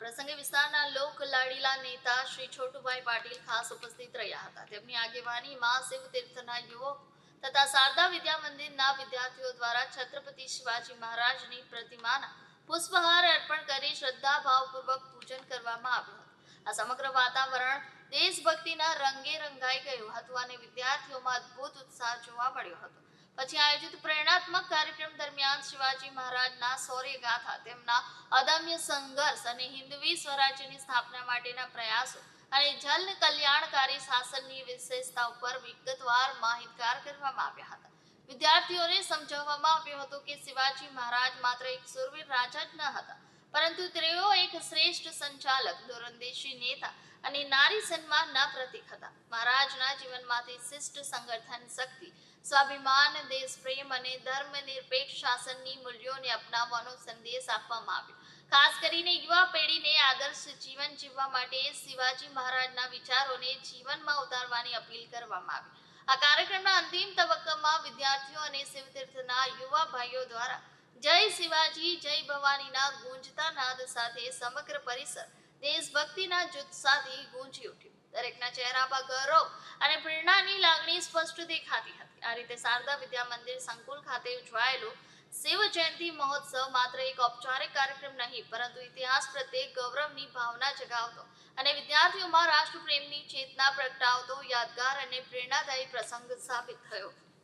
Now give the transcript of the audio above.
પ્રસંગે વિસ્તારના લોક લાડીલા નેતા શ્રી છોટુભાઈ પાટીલ ખાસ ઉપસ્થિત રહ્યા હતા। તેમની આગેવાનીમાં શિવતીર્થના યુવક તથા શારદા વિદ્યા મંદિરના વિદ્યાર્થીઓ દ્વારા છત્રપતિ શિવાજી મહારાજની પ્રતિમાના પુષ્પહાર અર્પણ કરી શ્રદ્ધાભાવપૂર્વક પૂજન કરવામાં આવ્યું હતું। આ સમગ્ર વાતાવરણ દેશભક્તિના રંગે રંગાઈ ગયું હતું અને વિદ્યાર્થીઓમાં અદ્ભુત ઉત્સાહ જોવા મળ્યો હતો। પછી આયોજિત પ્રેરણાત્મક કાર્યક્રમ દરમિયાન શિવાજી મહારાજના શૌર્ય ગાથા, તેમના અદમ્ય સંઘર્ષ અને હિન્દવી સ્વરાજ્યની સ્થાપના માટેના પ્રયાસો અને જન કલ્યાણકારી શાસનની વિશેષતા ઉપર વિગતવાર માહિતગાર કરવામાં આવ્યા હતા। વિદ્યાર્થીઓને સમજાવવામાં આવ્યું હતું કે શિવાજી મહારાજ માત્ર એક શૂરવીર રાજા જ ન હતા, પરંતુ તેઓ એક શ્રેષ્ઠ સંચાલક, દૂરંદેશી નેતા અને નારી સન્માનના પ્રતીક હતા। મહારાજના જીવનમાંથી શિષ્ટ સંગઠન શક્તિ, સ્વાભિમાન, દેશ પ્રેમ અને ધર્મનિરપેક્ષ શાસનની મૂલ્યોને અપનાવવાનો સંદેશ આપવામાં આવ્યો। ખાસ કરીને યુવા પેઢીને આદર્શ જીવન જીવવા માટે શિવાજી મહારાજના વિચારોને જીવનમાં ઉતારવાની અપીલ કરવામાં આવી। આ કાર્યક્રમના અંતિમ તબક્કામાં વિદ્યાર્થીઓ અને શિવતીર્થના યુવા ભાઈઓ દ્વારા જય શિવાજી, જય ભવાનીના ગુંજતા નાદ સાથે સમગ્ર પરિસર દેશભક્તિના જુસ્સાથી ગુંજી ઉઠ્યું। દરેકના ચહેરા પર ગૌરવ અને પ્રેરણાની લાગણી સ્પષ્ટ દેખાતી હતી। આ રીતે શારદા વિદ્યા મંદિર સંકુલ ખાતે ઉજવાયેલો શિવ જયંતિ મહોત્સવ માત્ર એક ઔપચારિક કાર્યક્રમ નહીં, પરંતુ ઇતિહાસ પ્રત્યે ગૌરવની ભાવના જગાવતો અને વિદ્યાર્થીઓમાં રાષ્ટ્રપ્રેમની ચેતના પ્રગટાવતો યાદગાર અને પ્રેરણાદાયી પ્રસંગ સાબિત થયો।